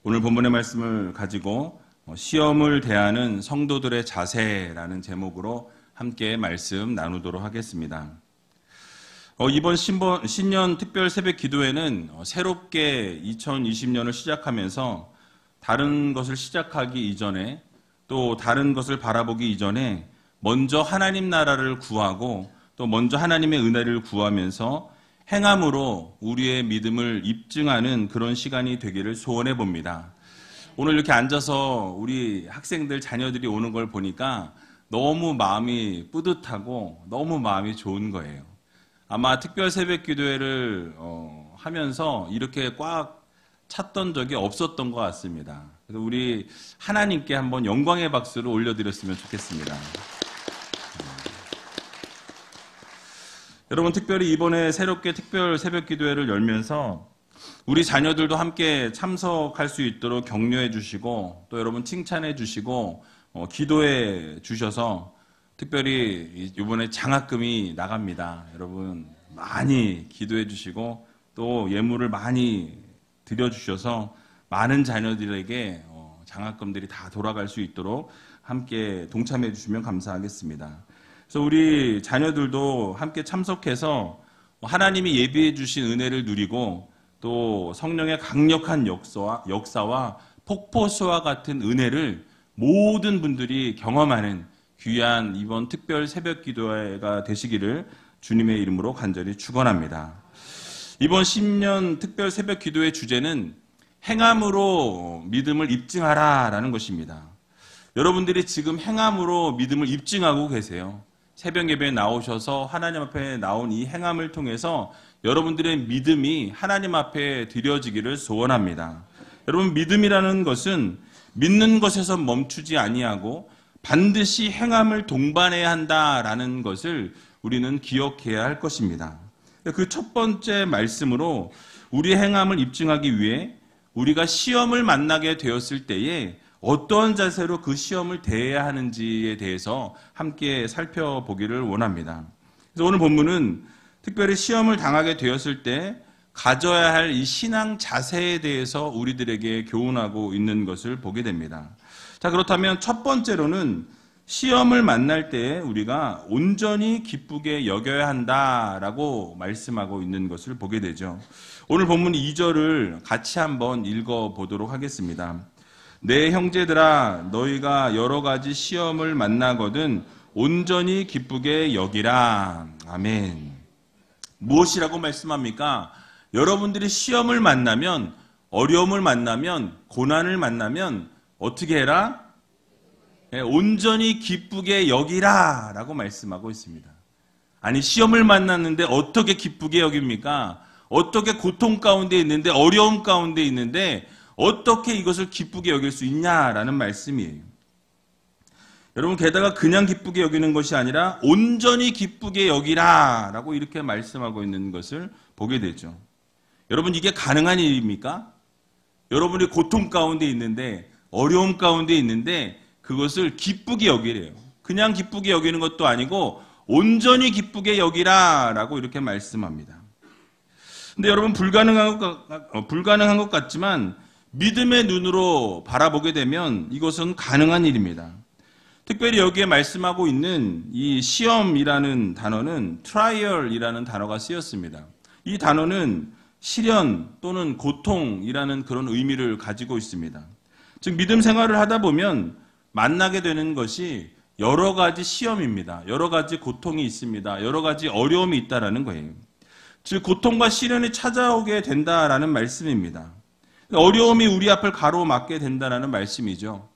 오늘 본문의 말씀을 가지고 시험을 대하는 성도들의 자세라는 제목으로 함께 말씀 나누도록 하겠습니다. 이번 신년 특별 새벽 기도회는 새롭게 2020년을 시작하면서 다른 것을 시작하기 이전에 또 다른 것을 바라보기 이전에 먼저 하나님 나라를 구하고 또 먼저 하나님의 은혜를 구하면서 행함으로 우리의 믿음을 입증하는 그런 시간이 되기를 소원해 봅니다. 오늘 이렇게 앉아서 우리 학생들 자녀들이 오는 걸 보니까 너무 마음이 뿌듯하고 너무 마음이 좋은 거예요. 아마 특별 새벽 기도회를 하면서 이렇게 꽉 찼던 적이 없었던 것 같습니다. 그래서 우리 하나님께 한번 영광의 박수를 올려드렸으면 좋겠습니다. 여러분, 특별히 이번에 새롭게 특별 새벽 기도회를 열면서 우리 자녀들도 함께 참석할 수 있도록 격려해 주시고 또 여러분 칭찬해 주시고 기도해 주셔서 특별히 이번에 장학금이 나갑니다. 여러분 많이 기도해 주시고 또 예물을 많이 드려주셔서 많은 자녀들에게 장학금들이 다 돌아갈 수 있도록 함께 동참해 주시면 감사하겠습니다. 그래서 우리 자녀들도 함께 참석해서 하나님이 예비해 주신 은혜를 누리고 또 성령의 강력한 역사와 폭포수와 같은 은혜를 모든 분들이 경험하는 귀한 이번 특별 새벽 기도회가 되시기를 주님의 이름으로 간절히 축원합니다. 이번 신년 특별 새벽 기도회 주제는 행함으로 믿음을 입증하라라는 것입니다. 여러분들이 지금 행함으로 믿음을 입증하고 계세요. 새벽 예배에 나오셔서 하나님 앞에 나온 이 행함을 통해서 여러분들의 믿음이 하나님 앞에 드려지기를 소원합니다. 여러분, 믿음이라는 것은 믿는 것에서 멈추지 아니하고 반드시 행함을 동반해야 한다라는 것을 우리는 기억해야 할 것입니다. 그 첫 번째 말씀으로 우리의 행함을 입증하기 위해 우리가 시험을 만나게 되었을 때에 어떠한 자세로 그 시험을 대해야 하는지에 대해서 함께 살펴보기를 원합니다. 그래서 오늘 본문은 특별히 시험을 당하게 되었을 때 가져야 할 이 신앙 자세에 대해서 우리들에게 교훈하고 있는 것을 보게 됩니다. 자, 그렇다면 첫 번째로는 시험을 만날 때 우리가 온전히 기쁘게 여겨야 한다라고 말씀하고 있는 것을 보게 되죠. 오늘 본문 2절을 같이 한번 읽어보도록 하겠습니다. 내 형제들아, 너희가 여러 가지 시험을 만나거든 온전히 기쁘게 여기라. 아멘. 무엇이라고 말씀합니까? 여러분들이 시험을 만나면, 어려움을 만나면, 고난을 만나면 어떻게 해라? 온전히 기쁘게 여기라 라고 말씀하고 있습니다. 아니, 시험을 만났는데 어떻게 기쁘게 여깁니까? 어떻게 고통 가운데 있는데, 어려움 가운데 있는데 어떻게 이것을 기쁘게 여길 수 있냐라는 말씀이에요. 여러분, 게다가 그냥 기쁘게 여기는 것이 아니라 온전히 기쁘게 여기라 라고 이렇게 말씀하고 있는 것을 보게 되죠. 여러분, 이게 가능한 일입니까? 여러분이 고통 가운데 있는데, 어려움 가운데 있는데 그것을 기쁘게 여기래요. 그냥 기쁘게 여기는 것도 아니고 온전히 기쁘게 여기라 라고 이렇게 말씀합니다. 근데 여러분, 불가능한 것 같지만 믿음의 눈으로 바라보게 되면 이것은 가능한 일입니다. 특별히 여기에 말씀하고 있는 이 시험이라는 단어는 trial이라는 단어가 쓰였습니다. 이 단어는 시련 또는 고통이라는 그런 의미를 가지고 있습니다. 즉, 믿음 생활을 하다 보면 만나게 되는 것이 여러 가지 시험입니다. 여러 가지 고통이 있습니다. 여러 가지 어려움이 있다라는 거예요. 즉, 고통과 시련이 찾아오게 된다라는 말씀입니다. 어려움이 우리 앞을 가로막게 된다는 말씀이죠.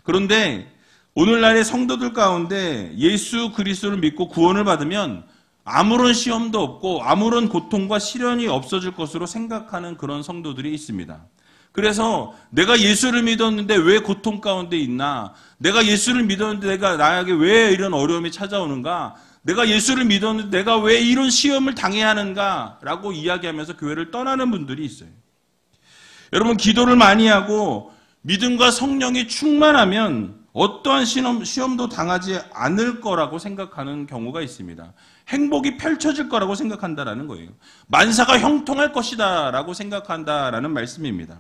그런데 오늘날의 성도들 가운데 예수 그리스도를 믿고 구원을 받으면 아무런 시험도 없고 아무런 고통과 시련이 없어질 것으로 생각하는 그런 성도들이 있습니다. 그래서 내가 예수를 믿었는데 왜 고통 가운데 있나? 내가 예수를 믿었는데 나에게 왜 이런 어려움이 찾아오는가? 내가 예수를 믿었는데 내가 왜 이런 시험을 당해야 하는가? 라고 이야기하면서 교회를 떠나는 분들이 있어요. 여러분, 기도를 많이 하고 믿음과 성령이 충만하면 어떠한 시험도 당하지 않을 거라고 생각하는 경우가 있습니다. 행복이 펼쳐질 거라고 생각한다라는 거예요. 만사가 형통할 것이다 라고 생각한다라는 말씀입니다.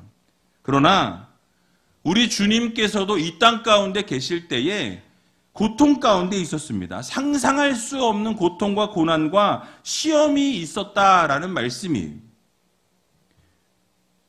그러나 우리 주님께서도 이 땅 가운데 계실 때에 고통 가운데 있었습니다. 상상할 수 없는 고통과 고난과 시험이 있었다라는 말씀이에요.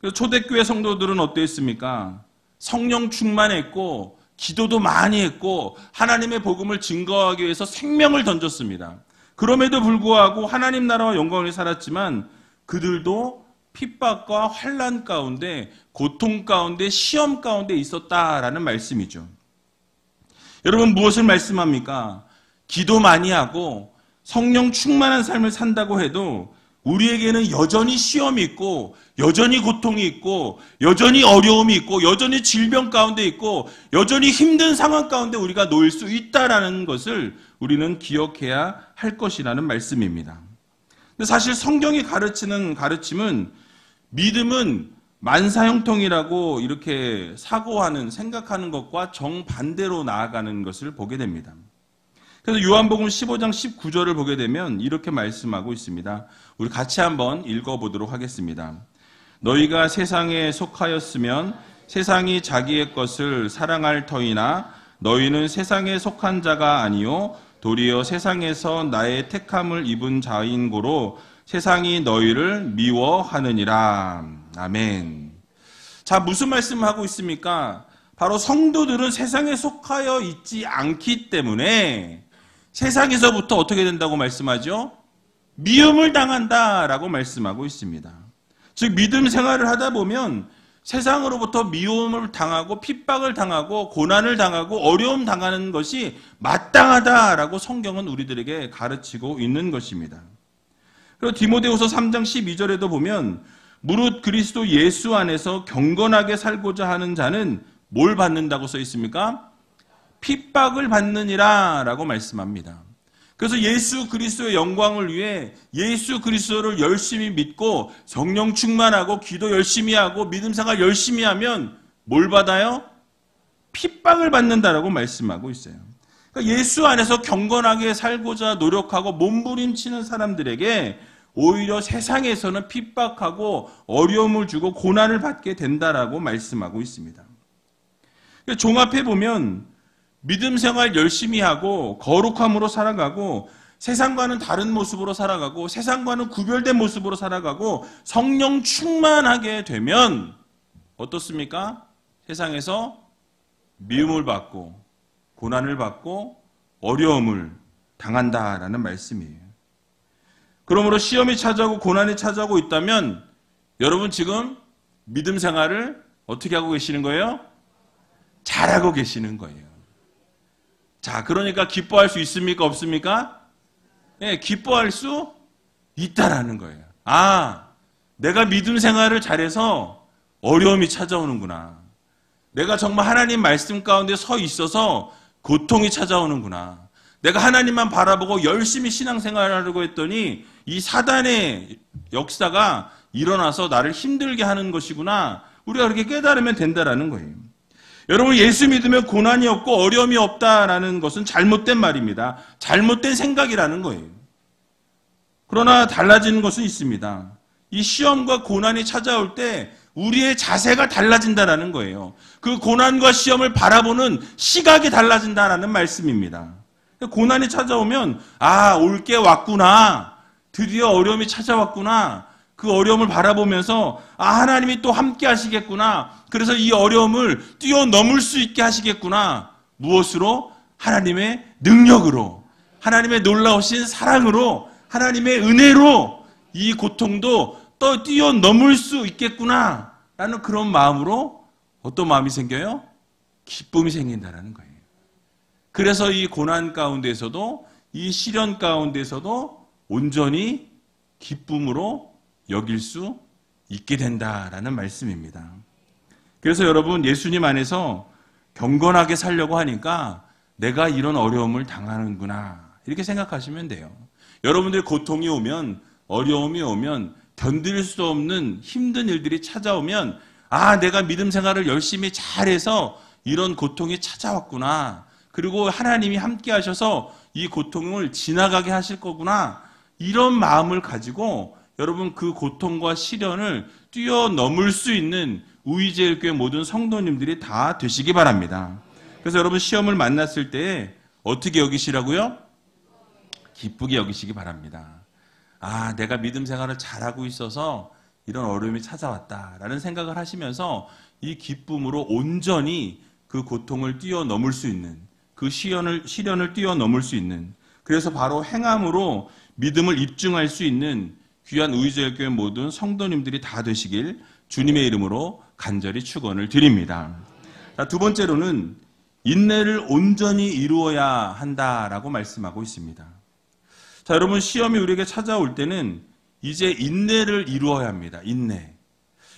그래서 초대교회 성도들은 어땠습니까? 성령 충만했고 기도도 많이 했고 하나님의 복음을 증거하기 위해서 생명을 던졌습니다. 그럼에도 불구하고 하나님 나라와 영광을 살았지만 그들도 핍박과 환난 가운데 고통 가운데 시험 가운데 있었다라는 말씀이죠. 여러분 무엇을 말씀합니까? 기도 많이 하고 성령 충만한 삶을 산다고 해도 우리에게는 여전히 시험이 있고 여전히 고통이 있고 여전히 어려움이 있고 여전히 질병 가운데 있고 여전히 힘든 상황 가운데 우리가 놓일 수 있다라는 것을 우리는 기억해야 할 것이라는 말씀입니다. 근데 사실 성경이 가르치는 가르침은 믿음은 만사형통이라고 이렇게 사고하는 생각하는 것과 정반대로 나아가는 것을 보게 됩니다. 그래서 요한복음 15장 19절을 보게 되면 이렇게 말씀하고 있습니다. 우리 같이 한번 읽어보도록 하겠습니다. 너희가 세상에 속하였으면 세상이 자기의 것을 사랑할 터이나 너희는 세상에 속한 자가 아니요 도리어 세상에서 나의 택함을 입은 자인 고로 세상이 너희를 미워하느니라. 아멘. 자, 무슨 말씀을 하고 있습니까? 바로 성도들은 세상에 속하여 있지 않기 때문에 세상에서부터 어떻게 된다고 말씀하죠? 미움을 당한다라고 말씀하고 있습니다. 즉 믿음 생활을 하다 보면 세상으로부터 미움을 당하고 핍박을 당하고 고난을 당하고 어려움 당하는 것이 마땅하다라고 성경은 우리들에게 가르치고 있는 것입니다. 그리고 디모데후서 3장 12절에도 보면 무릇 그리스도 예수 안에서 경건하게 살고자 하는 자는 뭘 받는다고 써 있습니까? 핍박을 받느니라 라고 말씀합니다. 그래서 예수 그리스도의 영광을 위해 예수 그리스도를 열심히 믿고 성령 충만하고 기도 열심히 하고 믿음 생활 열심히 하면 뭘 받아요? 핍박을 받는다라고 말씀하고 있어요. 그러니까 예수 안에서 경건하게 살고자 노력하고 몸부림치는 사람들에게 오히려 세상에서는 핍박하고 어려움을 주고 고난을 받게 된다라고 말씀하고 있습니다. 종합해 보면 믿음 생활 열심히 하고 거룩함으로 살아가고 세상과는 다른 모습으로 살아가고 세상과는 구별된 모습으로 살아가고 성령 충만하게 되면 어떻습니까? 세상에서 미움을 받고 고난을 받고 어려움을 당한다라는 말씀이에요. 그러므로 시험이 찾아오고 고난이 찾아오고 있다면 여러분 지금 믿음 생활을 어떻게 하고 계시는 거예요? 잘하고 계시는 거예요. 자, 그러니까 기뻐할 수 있습니까? 없습니까? 네, 기뻐할 수 있다라는 거예요. 아, 내가 믿음 생활을 잘해서 어려움이 찾아오는구나. 내가 정말 하나님 말씀 가운데 서 있어서 고통이 찾아오는구나. 내가 하나님만 바라보고 열심히 신앙생활을 하려고 했더니 이 사단의 역사가 일어나서 나를 힘들게 하는 것이구나. 우리가 그렇게 깨달으면 된다라는 거예요. 여러분 예수 믿으면 고난이 없고 어려움이 없다라는 것은 잘못된 말입니다. 잘못된 생각이라는 거예요. 그러나 달라지는 것은 있습니다. 이 시험과 고난이 찾아올 때 우리의 자세가 달라진다라는 거예요. 그 고난과 시험을 바라보는 시각이 달라진다라는 말씀입니다. 고난이 찾아오면 아, 올 게 왔구나. 드디어 어려움이 찾아왔구나. 그 어려움을 바라보면서 아, 하나님이 또 함께 하시겠구나. 그래서 이 어려움을 뛰어넘을 수 있게 하시겠구나. 무엇으로? 하나님의 능력으로, 하나님의 놀라우신 사랑으로, 하나님의 은혜로 이 고통도 또 뛰어넘을 수 있겠구나 라는 그런 마음으로 어떤 마음이 생겨요? 기쁨이 생긴다는 거예요. 그래서 이 고난 가운데서도 이 시련 가운데서도 온전히 기쁨으로 여길 수 있게 된다라는 말씀입니다. 그래서 여러분 예수님 안에서 경건하게 살려고 하니까 내가 이런 어려움을 당하는구나 이렇게 생각하시면 돼요. 여러분들 고통이 오면 어려움이 오면 견딜 수 없는 힘든 일들이 찾아오면 아, 내가 믿음 생활을 열심히 잘해서 이런 고통이 찾아왔구나. 그리고 하나님이 함께 하셔서 이 고통을 지나가게 하실 거구나. 이런 마음을 가지고 여러분 그 고통과 시련을 뛰어넘을 수 있는 우이제일교회 모든 성도님들이 다 되시기 바랍니다. 그래서 여러분 시험을 만났을 때 어떻게 여기시라고요? 기쁘게 여기시기 바랍니다. 아, 내가 믿음 생활을 잘하고 있어서 이런 어려움이 찾아왔다라는 생각을 하시면서 이 기쁨으로 온전히 그 고통을 뛰어넘을 수 있는, 그 시련을 뛰어넘을 수 있는, 그래서 바로 행함으로 믿음을 입증할 수 있는 귀한 우이제일교회 모든 성도님들이 다 되시길 주님의 이름으로 간절히 축원을 드립니다. 자, 두 번째로는 인내를 온전히 이루어야 한다라고 말씀하고 있습니다. 자, 여러분 시험이 우리에게 찾아올 때는 이제 인내를 이루어야 합니다. 인내.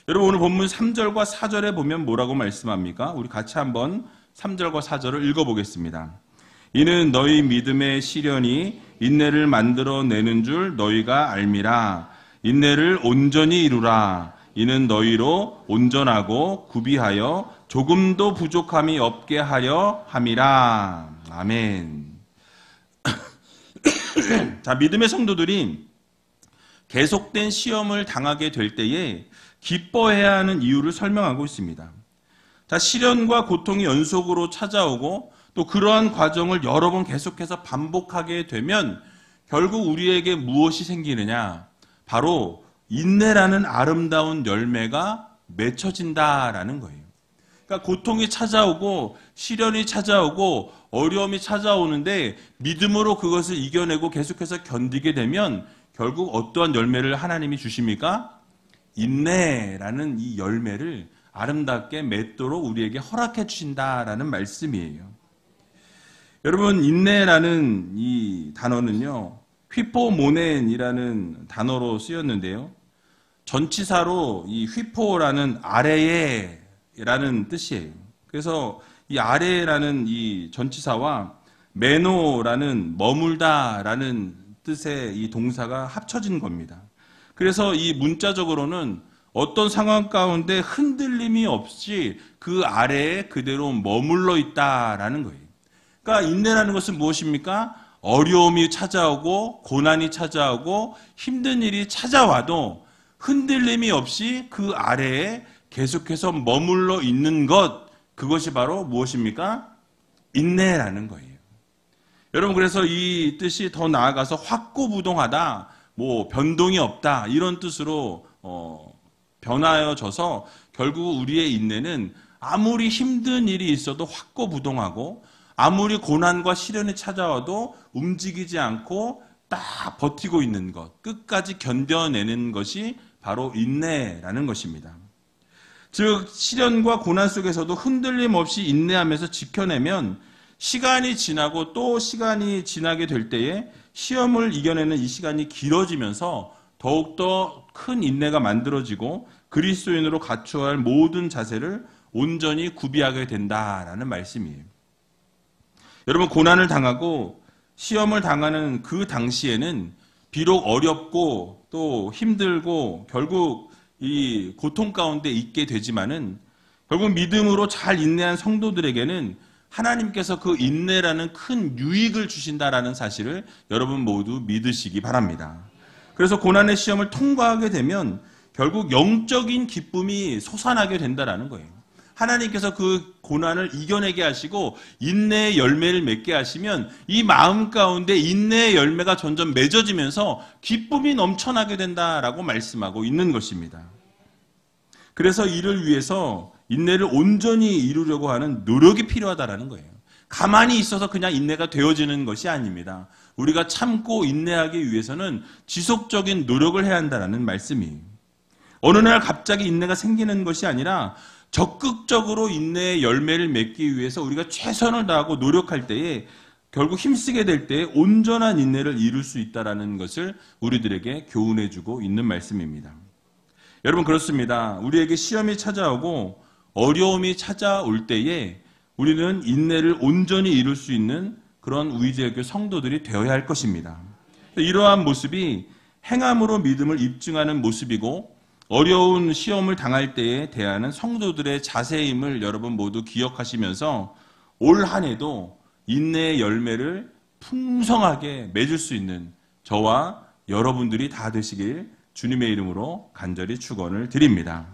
여러분 오늘 본문 3절과 4절에 보면 뭐라고 말씀합니까? 우리 같이 한번 3절과 4절을 읽어보겠습니다. 이는 너희 믿음의 시련이 인내를 만들어내는 줄 너희가 알미라. 인내를 온전히 이루라. 이는 너희로 온전하고 구비하여 조금도 부족함이 없게 하려 함이라. 아멘. 자, 믿음의 성도들이 계속된 시험을 당하게 될 때에 기뻐해야 하는 이유를 설명하고 있습니다. 자, 시련과 고통이 연속으로 찾아오고 또 그러한 과정을 여러 번 계속해서 반복하게 되면 결국 우리에게 무엇이 생기느냐? 바로 인내라는 아름다운 열매가 맺혀진다라는 거예요. 그러니까 고통이 찾아오고 시련이 찾아오고 어려움이 찾아오는데 믿음으로 그것을 이겨내고 계속해서 견디게 되면 결국 어떠한 열매를 하나님이 주십니까? 인내라는 이 열매를 아름답게 맺도록 우리에게 허락해 주신다라는 말씀이에요. 여러분, 인내라는 이 단어는요, 휘포모넨이라는 단어로 쓰였는데요. 전치사로 이 휘포라는 아래에라는 뜻이에요. 그래서 이 아래라는 이 전치사와 메노라는 머물다라는 뜻의 이 동사가 합쳐진 겁니다. 그래서 이 문자적으로는 어떤 상황 가운데 흔들림이 없이 그 아래에 그대로 머물러 있다라는 거예요. 그러니까 인내라는 것은 무엇입니까? 어려움이 찾아오고 고난이 찾아오고 힘든 일이 찾아와도 흔들림이 없이 그 아래에 계속해서 머물러 있는 것, 그것이 바로 무엇입니까? 인내라는 거예요. 여러분, 그래서 이 뜻이 더 나아가서 확고부동하다, 뭐 변동이 없다, 이런 뜻으로 변하여져서 결국 우리의 인내는 아무리 힘든 일이 있어도 확고부동하고 아무리 고난과 시련이 찾아와도 움직이지 않고 딱 버티고 있는 것, 끝까지 견뎌내는 것이 바로 인내라는 것입니다. 즉 시련과 고난 속에서도 흔들림 없이 인내하면서 지켜내면 시간이 지나고 또 시간이 지나게 될 때에 시험을 이겨내는 이 시간이 길어지면서 더욱더 큰 인내가 만들어지고 그리스도인으로 갖춰야 할 모든 자세를 온전히 구비하게 된다라는 말씀이에요. 여러분, 고난을 당하고 시험을 당하는 그 당시에는 비록 어렵고 또 힘들고 결국 이 고통 가운데 있게 되지만은 결국 믿음으로 잘 인내한 성도들에게는 하나님께서 그 인내라는 큰 유익을 주신다라는 사실을 여러분 모두 믿으시기 바랍니다. 그래서 고난의 시험을 통과하게 되면 결국 영적인 기쁨이 솟아나게 된다라는 거예요. 하나님께서 그 고난을 이겨내게 하시고 인내의 열매를 맺게 하시면 이 마음 가운데 인내의 열매가 점점 맺어지면서 기쁨이 넘쳐나게 된다라고 말씀하고 있는 것입니다. 그래서 이를 위해서 인내를 온전히 이루려고 하는 노력이 필요하다라는 거예요. 가만히 있어서 그냥 인내가 되어지는 것이 아닙니다. 우리가 참고 인내하기 위해서는 지속적인 노력을 해야 한다는 말씀이에요. 어느 날 갑자기 인내가 생기는 것이 아니라 적극적으로 인내의 열매를 맺기 위해서 우리가 최선을 다하고 노력할 때에 결국 힘쓰게 될 때에 온전한 인내를 이룰 수 있다는 것을 우리들에게 교훈해주고 있는 말씀입니다. 여러분, 그렇습니다. 우리에게 시험이 찾아오고 어려움이 찾아올 때에 우리는 인내를 온전히 이룰 수 있는 그런 우이제일교회 성도들이 되어야 할 것입니다. 이러한 모습이 행함으로 믿음을 입증하는 모습이고 어려운 시험을 당할 때에 대하는 성도들의 자세임을 여러분 모두 기억하시면서 올 한 해도 인내의 열매를 풍성하게 맺을 수 있는 저와 여러분들이 다 되시길 주님의 이름으로 간절히 축원을 드립니다.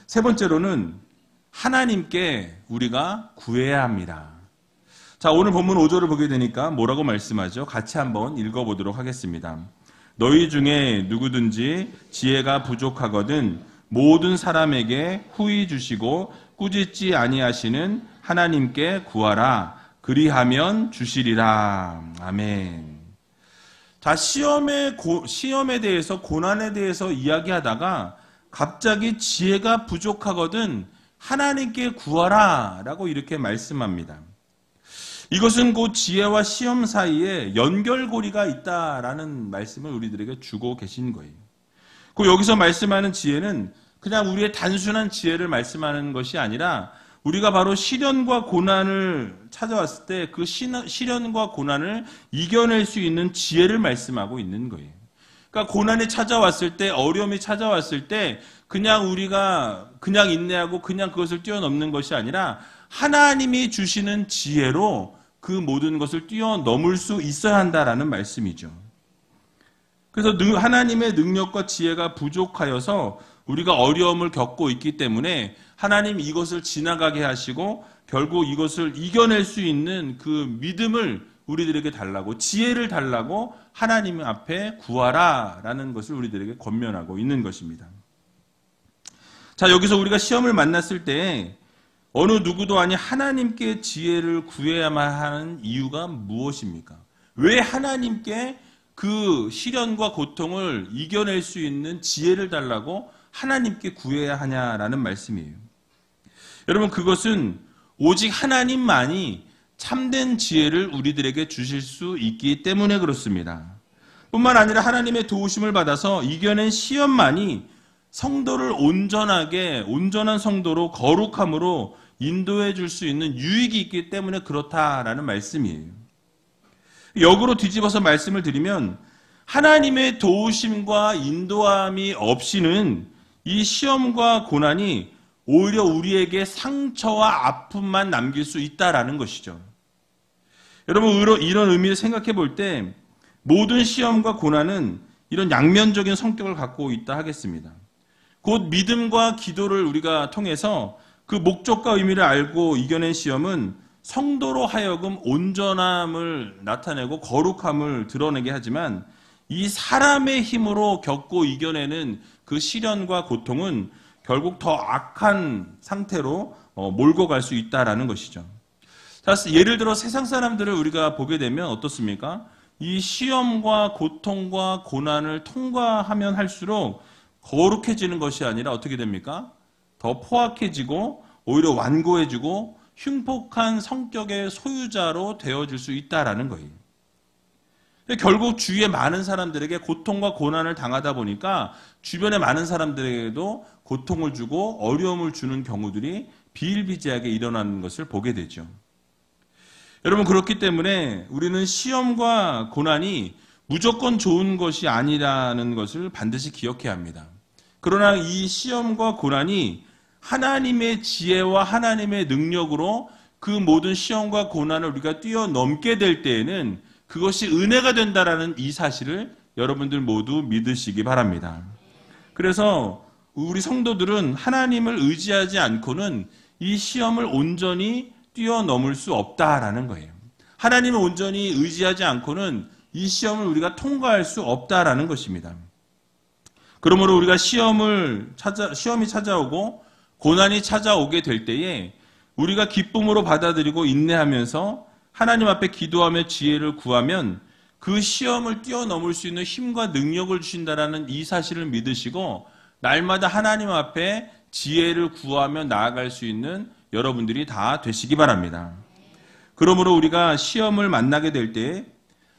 세 번째로는 하나님께 우리가 구해야 합니다. 자, 오늘 본문 5절을 보게 되니까 뭐라고 말씀하죠? 같이 한번 읽어보도록 하겠습니다. 너희 중에 누구든지 지혜가 부족하거든 모든 사람에게 후히 주시고 꾸짖지 아니하시는 하나님께 구하라. 그리하면 주시리라. 아멘. 자, 시험에 대해서, 고난에 대해서 이야기하다가 갑자기 지혜가 부족하거든 하나님께 구하라 라고 이렇게 말씀합니다. 이것은 곧 지혜와 시험 사이에 연결고리가 있다라는 말씀을 우리들에게 주고 계신 거예요. 여기서 말씀하는 지혜는 그냥 우리의 단순한 지혜를 말씀하는 것이 아니라 우리가 바로 시련과 고난을 찾아왔을 때 그 시련과 고난을 이겨낼 수 있는 지혜를 말씀하고 있는 거예요. 그러니까 고난이 찾아왔을 때, 어려움이 찾아왔을 때 그냥 우리가 그냥 인내하고 그냥 그것을 뛰어넘는 것이 아니라 하나님이 주시는 지혜로 그 모든 것을 뛰어넘을 수 있어야 한다라는 말씀이죠. 그래서 하나님의 능력과 지혜가 부족하여서 우리가 어려움을 겪고 있기 때문에 하나님 이것을 지나가게 하시고 결국 이것을 이겨낼 수 있는 그 믿음을 우리들에게 달라고, 지혜를 달라고 하나님 앞에 구하라라는 것을 우리들에게 권면하고 있는 것입니다. 자, 여기서 우리가 시험을 만났을 때 어느 누구도 아닌 하나님께 지혜를 구해야만 하는 이유가 무엇입니까? 왜 하나님께 그 시련과 고통을 이겨낼 수 있는 지혜를 달라고 하나님께 구해야 하냐라는 말씀이에요. 여러분, 그것은 오직 하나님만이 참된 지혜를 우리들에게 주실 수 있기 때문에 그렇습니다. 뿐만 아니라 하나님의 도우심을 받아서 이겨낸 시험만이 성도를 온전한 성도로 거룩함으로 인도해 줄 수 있는 유익이 있기 때문에 그렇다라는 말씀이에요. 역으로 뒤집어서 말씀을 드리면 하나님의 도우심과 인도함이 없이는 이 시험과 고난이 오히려 우리에게 상처와 아픔만 남길 수 있다라는 것이죠. 여러분, 이런 의미를 생각해 볼 때 모든 시험과 고난은 이런 양면적인 성격을 갖고 있다 하겠습니다. 곧 믿음과 기도를 우리가 통해서 그 목적과 의미를 알고 이겨낸 시험은 성도로 하여금 온전함을 나타내고 거룩함을 드러내게 하지만 이 사람의 힘으로 겪고 이겨내는 그 시련과 고통은 결국 더 악한 상태로 몰고 갈 수 있다라는 것이죠. 자, 예를 들어 세상 사람들을 우리가 보게 되면 어떻습니까? 이 시험과 고통과 고난을 통과하면 할수록 거룩해지는 것이 아니라 어떻게 됩니까? 더 포악해지고 오히려 완고해지고 흉폭한 성격의 소유자로 되어질 수 있다라는 거예요. 결국 주위에 많은 사람들에게 고통과 고난을 당하다 보니까 주변에 많은 사람들에게도 고통을 주고 어려움을 주는 경우들이 비일비재하게 일어나는 것을 보게 되죠. 여러분, 그렇기 때문에 우리는 시험과 고난이 무조건 좋은 것이 아니라는 것을 반드시 기억해야 합니다. 그러나 이 시험과 고난이 하나님의 지혜와 하나님의 능력으로 그 모든 시험과 고난을 우리가 뛰어넘게 될 때에는 그것이 은혜가 된다라는 이 사실을 여러분들 모두 믿으시기 바랍니다. 그래서 우리 성도들은 하나님을 의지하지 않고는 이 시험을 온전히 뛰어넘을 수 없다라는 거예요. 하나님을 온전히 의지하지 않고는 이 시험을 우리가 통과할 수 없다라는 것입니다. 그러므로 우리가 시험이 찾아오고 고난이 찾아오게 될 때에 우리가 기쁨으로 받아들이고 인내하면서 하나님 앞에 기도하며 지혜를 구하면 그 시험을 뛰어넘을 수 있는 힘과 능력을 주신다라는 이 사실을 믿으시고 날마다 하나님 앞에 지혜를 구하며 나아갈 수 있는 여러분들이 다 되시기 바랍니다. 그러므로 우리가 시험을 만나게 될 때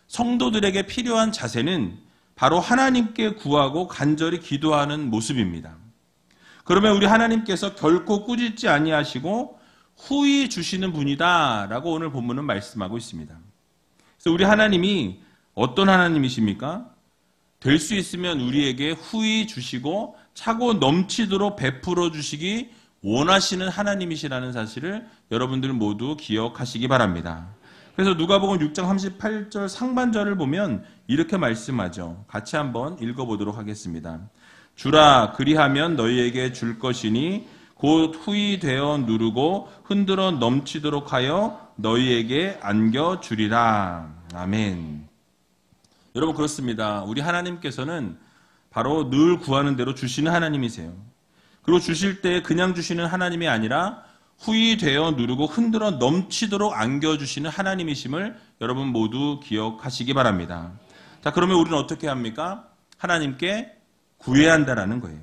성도들에게 필요한 자세는 바로 하나님께 구하고 간절히 기도하는 모습입니다. 그러면 우리 하나님께서 결코 꾸짖지 아니하시고 후히 주시는 분이다라고 오늘 본문은 말씀하고 있습니다. 그래서 우리 하나님이 어떤 하나님이십니까? 될 수 있으면 우리에게 후히 주시고 차고 넘치도록 베풀어 주시기 원하시는 하나님이시라는 사실을 여러분들 모두 기억하시기 바랍니다. 그래서 누가복음 6장 38절 상반절을 보면 이렇게 말씀하죠. 같이 한번 읽어보도록 하겠습니다. 주라, 그리하면 너희에게 줄 것이니 곧 후히 되어 누르고 흔들어 넘치도록 하여 너희에게 안겨주리라. 아멘. 여러분, 그렇습니다. 우리 하나님께서는 바로 늘 구하는 대로 주시는 하나님이세요. 그리고 주실 때 그냥 주시는 하나님이 아니라 후히 되어 누르고 흔들어 넘치도록 안겨주시는 하나님이심을 여러분 모두 기억하시기 바랍니다. 자, 그러면 우리는 어떻게 합니까? 하나님께 구해야 한다라는 거예요.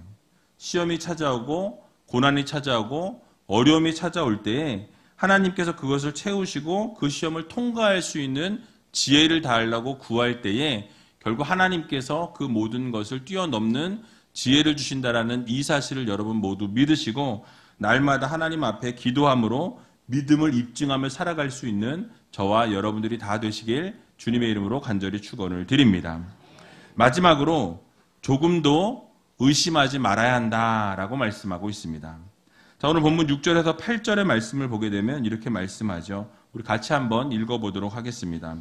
시험이 찾아오고 고난이 찾아오고 어려움이 찾아올 때에 하나님께서 그것을 채우시고 그 시험을 통과할 수 있는 지혜를 다하려고 구할 때에 결국 하나님께서 그 모든 것을 뛰어넘는 지혜를 주신다라는 이 사실을 여러분 모두 믿으시고 날마다 하나님 앞에 기도함으로 믿음을 입증하며 살아갈 수 있는 저와 여러분들이 다 되시길 주님의 이름으로 간절히 축원을 드립니다. 마지막으로 조금도 의심하지 말아야 한다라고 말씀하고 있습니다. 자, 오늘 본문 6절에서 8절의 말씀을 보게 되면 이렇게 말씀하죠. 우리 같이 한번 읽어보도록 하겠습니다.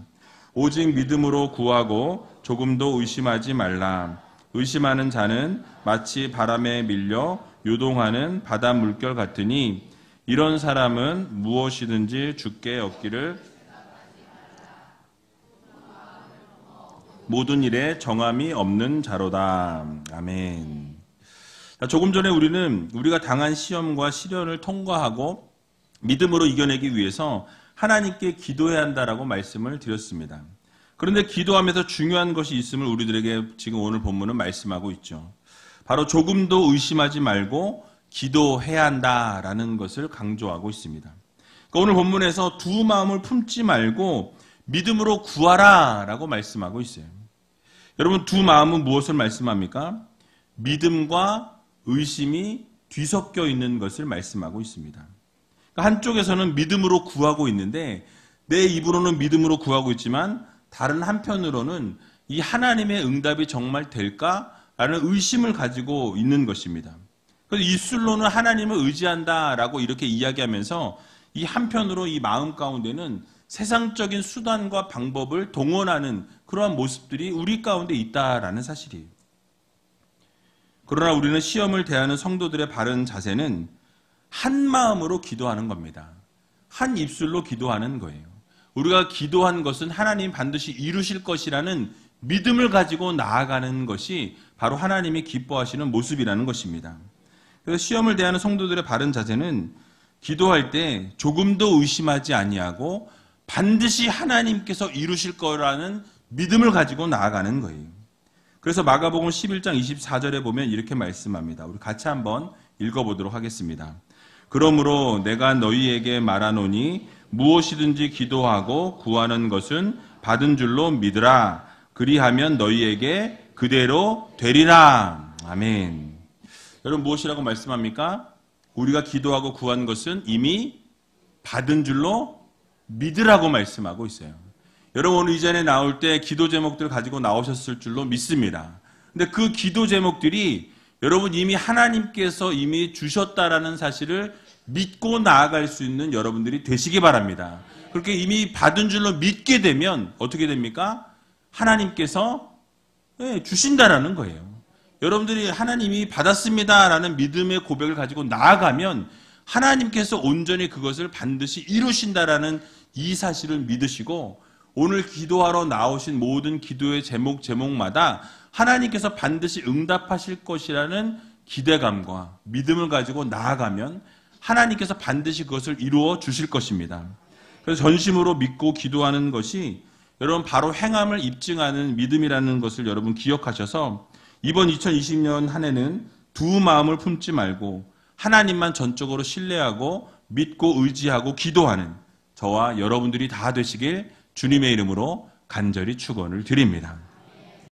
오직 믿음으로 구하고 조금도 의심하지 말라. 의심하는 자는 마치 바람에 밀려 요동하는 바다 물결 같으니 이런 사람은 무엇이든지 주께 얻기를 모든 일에 정함이 없는 자로다. 아멘. 조금 전에 우리가 당한 시험과 시련을 통과하고 믿음으로 이겨내기 위해서 하나님께 기도해야 한다라고 말씀을 드렸습니다. 그런데 기도하면서 중요한 것이 있음을 우리들에게 지금 오늘 본문은 말씀하고 있죠. 바로 조금도 의심하지 말고 기도해야 한다라는 것을 강조하고 있습니다. 그러니까 오늘 본문에서 두 마음을 품지 말고 믿음으로 구하라 라고 말씀하고 있어요. 여러분, 두 마음은 무엇을 말씀합니까? 믿음과 의심이 뒤섞여 있는 것을 말씀하고 있습니다. 그러니까 한쪽에서는 믿음으로 구하고 있는데 내 입으로는 믿음으로 구하고 있지만 다른 한편으로는 이 하나님의 응답이 정말 될까라는 의심을 가지고 있는 것입니다. 그래서 입술로는 하나님을 의지한다라고 이렇게 이야기하면서 이 한편으로 이 마음 가운데는 세상적인 수단과 방법을 동원하는 그러한 모습들이 우리 가운데 있다라는 사실이에요. 그러나 우리는 시험을 대하는 성도들의 바른 자세는 한 마음으로 기도하는 겁니다. 한 입술로 기도하는 거예요. 우리가 기도한 것은 하나님 반드시 이루실 것이라는 믿음을 가지고 나아가는 것이 바로 하나님이 기뻐하시는 모습이라는 것입니다. 그래서 시험을 대하는 성도들의 바른 자세는 기도할 때 조금도 의심하지 아니하고 반드시 하나님께서 이루실 거라는 믿음을 가지고 나아가는 거예요. 그래서 마가복음 11장 24절에 보면 이렇게 말씀합니다. 우리 같이 한번 읽어보도록 하겠습니다. 그러므로 내가 너희에게 말하노니 무엇이든지 기도하고 구하는 것은 받은 줄로 믿으라. 그리하면 너희에게 그대로 되리라. 아멘. 여러분, 무엇이라고 말씀합니까? 우리가 기도하고 구한 것은 이미 받은 줄로 믿으라고 말씀하고 있어요. 여러분, 오늘 이전에 나올 때 기도 제목들 가지고 나오셨을 줄로 믿습니다. 근데 그 기도 제목들이 여러분 이미 하나님께서 이미 주셨다라는 사실을 믿고 나아갈 수 있는 여러분들이 되시기 바랍니다. 그렇게 이미 받은 줄로 믿게 되면 어떻게 됩니까? 하나님께서 주신다라는 거예요. 여러분들이 하나님이 받았습니다라는 믿음의 고백을 가지고 나아가면 하나님께서 온전히 그것을 반드시 이루신다라는 이 사실을 믿으시고 오늘 기도하러 나오신 모든 기도의 제목마다 하나님께서 반드시 응답하실 것이라는 기대감과 믿음을 가지고 나아가면 하나님께서 반드시 그것을 이루어 주실 것입니다. 그래서 전심으로 믿고 기도하는 것이 여러분 바로 행함을 입증하는 믿음이라는 것을 여러분 기억하셔서 이번 2020년 한 해는 두 마음을 품지 말고 하나님만 전적으로 신뢰하고 믿고 의지하고 기도하는 저와 여러분들이 다 되시길 주님의 이름으로 간절히 축원을 드립니다.